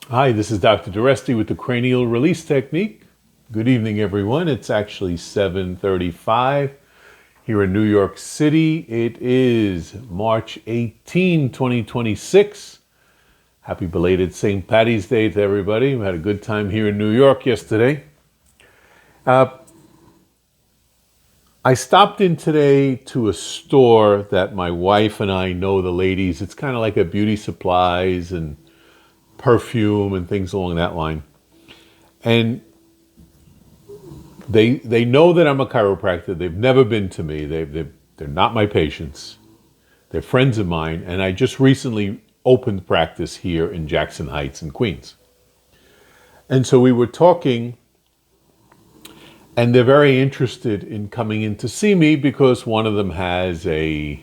Hi, this is Dr. Duresti with the Cranial Release Technique. Good evening, everyone. It's actually 7:35 here in New York City. It is March 18, 2026. Happy belated St. Patty's Day to everybody. We had a good time here in New York yesterday. I stopped in today to a store that my wife and I know the ladies. It's kind of like a beauty supplies and perfume and things along that line. And they know that I'm a chiropractor. They've never been to me. They're not my patients. They're friends of mine. And I just recently opened practice here in Jackson Heights in Queens. And so we were talking, and they're very interested in coming in to see me because one of them has a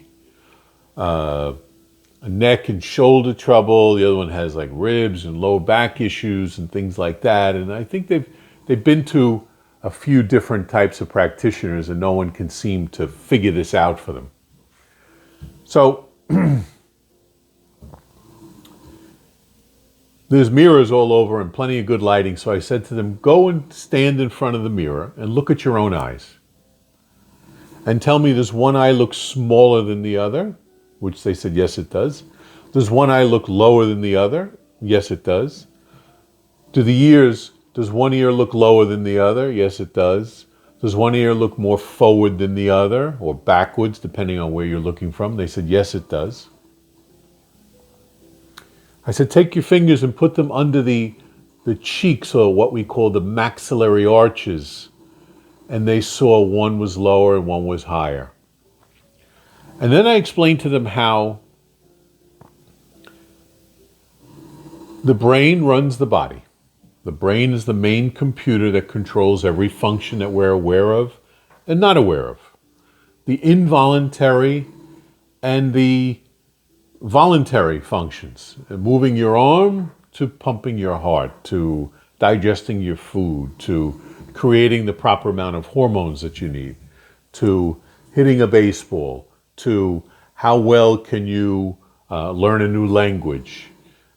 neck and shoulder trouble. The other one has like ribs and lower back issues and things like that. And I think they've been to a few different types of practitioners, and no one can seem to figure this out for them. So there's mirrors all over and plenty of good lighting. So I said to them, go and stand in front of the mirror and look at your own eyes. And tell me, does one eye look smaller than the other? Which they said, yes, it does. Does one eye look lower than the other? Yes, it does. Does one ear look lower than the other? Yes, it does. Does one ear look more forward than the other or backwards, depending on where you're looking from? They said, yes, it does. I said, take your fingers and put them under the cheeks, or what we call the maxillary arches. And they saw one was lower and one was higher. And then I explained to them how the brain runs the body. The brain is the main computer that controls every function that we're aware of and not aware of. The involuntary and the voluntary functions. Moving your arm to pumping your heart, to digesting your food, to creating the proper amount of hormones that you need, to hitting a baseball, to how well can you learn a new language.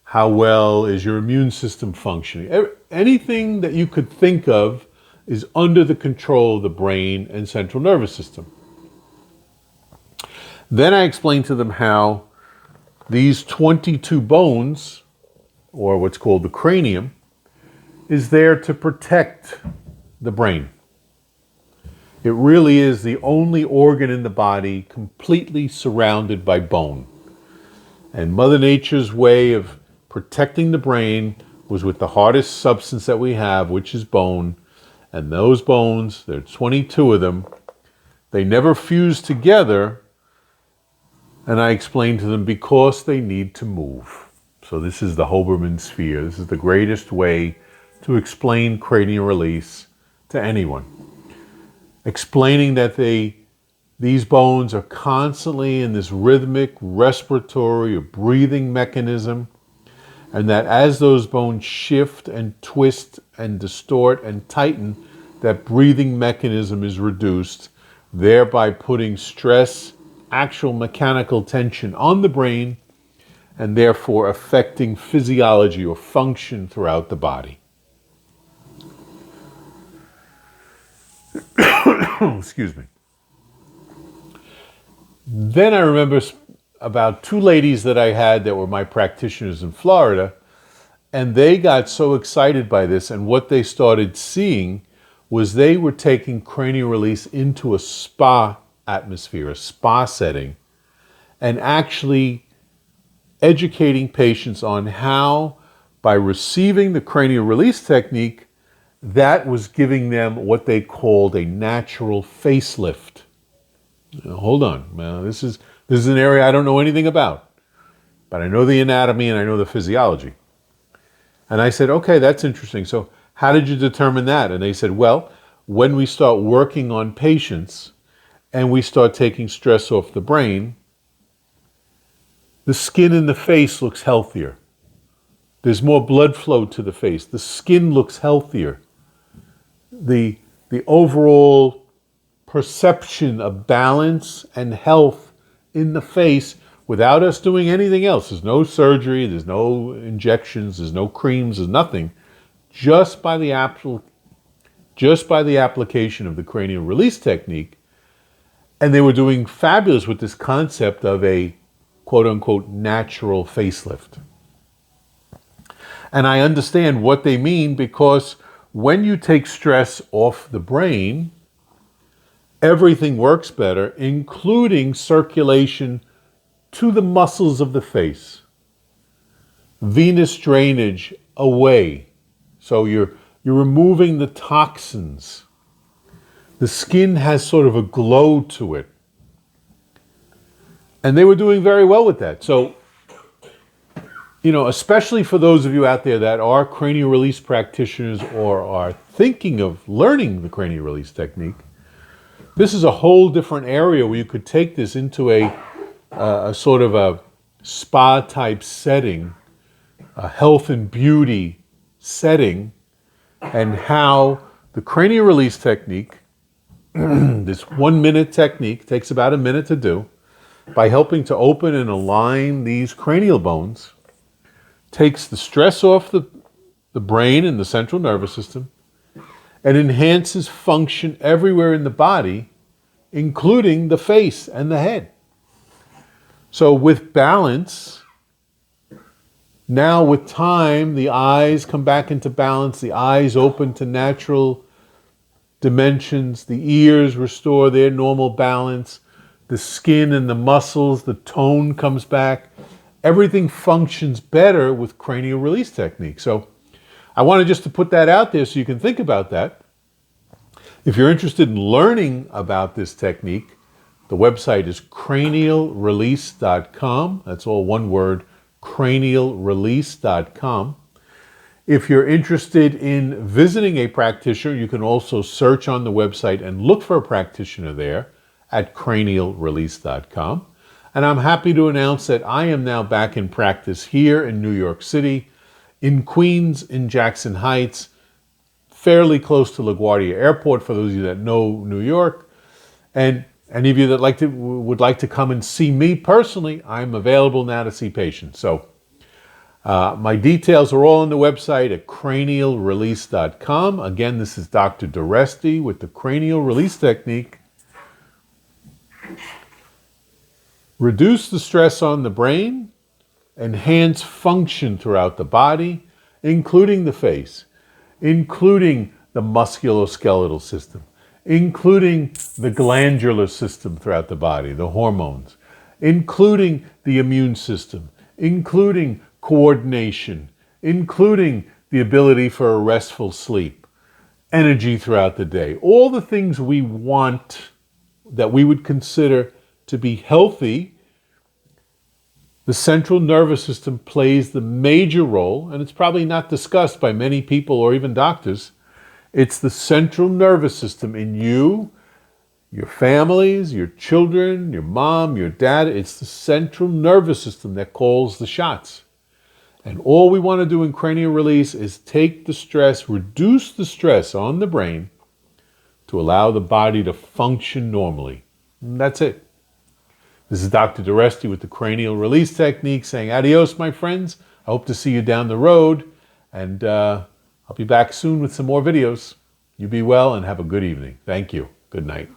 How well is your immune system functioning? Anything that you could think of is under the control of the brain and central nervous system. Then I explained to them how these 22 bones, or what's called the cranium, is there to protect the brain. It really is the only organ in the body completely surrounded by bone. And Mother Nature's way of protecting the brain was with the hardest substance that we have, which is bone. And those bones, there are 22 of them, they never fuse together. And I explained to them because they need to move. So this is the Hoberman sphere. This is the greatest way to explain cranial release to anyone. Explaining that these bones are constantly in this rhythmic respiratory or breathing mechanism, and that as those bones shift and twist and distort and tighten, that breathing mechanism is reduced, thereby putting stress, actual mechanical tension on the brain, and therefore affecting physiology or function throughout the body. Excuse me. Then I remember about two ladies that I had that were my practitioners in Florida, and they got so excited by this, and what they started seeing was they were taking cranial release into a spa atmosphere, a spa setting, and actually educating patients on how, by receiving the cranial release technique, that was giving them what they called a natural facelift. Now, hold on. Now, this is an area I don't know anything about, but I know the anatomy and I know the physiology. And I said, okay, that's interesting. So how did you determine that? And they said, well, when we start working on patients and we start taking stress off the brain, the skin in the face looks healthier. There's more blood flow to the face. The skin looks healthier. The overall perception of balance and health in the face without us doing anything else. There's no surgery, there's no injections, there's no creams, there's nothing. Just by the application of the cranial release technique. And they were doing fabulous with this concept of a quote-unquote natural facelift. And I understand what they mean, because when you take stress off the brain, everything works better, including circulation to the muscles of the face. Venous drainage away. So you're removing the toxins. The skin has sort of a glow to it. And they were doing very well with that. So, especially for those of you out there that are cranial release practitioners or are thinking of learning the cranial release technique, this is a whole different area where you could take this into a sort of a spa type setting, a health and beauty setting, and how the cranial release technique, this 1 minute technique, takes about a minute to do, by helping to open and align these cranial bones, takes the stress off the brain and the central nervous system, and enhances function everywhere in the body, including the face and the head. So with balance, now with time, the eyes come back into balance, the eyes open to natural dimensions, the ears restore their normal balance, the skin and the muscles, the tone comes back. Everything functions better with cranial release technique. So I wanted just to put that out there so you can think about that. If you're interested in learning about this technique, the website is cranialrelease.com. That's all one word, cranialrelease.com. If you're interested in visiting a practitioner, you can also search on the website and look for a practitioner there at cranialrelease.com. And I'm happy to announce that I am now back in practice here in New York City, in Queens, in Jackson Heights, fairly close to LaGuardia Airport, for those of you that know New York. And any of you that would like to come and see me personally, I'm available now to see patients. So my details are all on the website at cranialrelease.com. Again, this is Dr. Duresti with the cranial release technique. Reduce the stress on the brain, enhance function throughout the body, including the face, including the musculoskeletal system, including the glandular system throughout the body, the hormones, including the immune system, including coordination, including the ability for a restful sleep, energy throughout the day, all the things we want that we would consider to be healthy. The central nervous system plays the major role, and it's probably not discussed by many people or even doctors. It's the central nervous system in you, your families, your children, your mom, your dad. It's the central nervous system that calls the shots. And all we want to do in cranial release is take the stress, reduce the stress on the brain to allow the body to function normally. And that's it. This is Dr. Duresti with the cranial release technique saying adios, my friends. I hope to see you down the road. And I'll be back soon with some more videos. You be well and have a good evening. Thank you. Good night.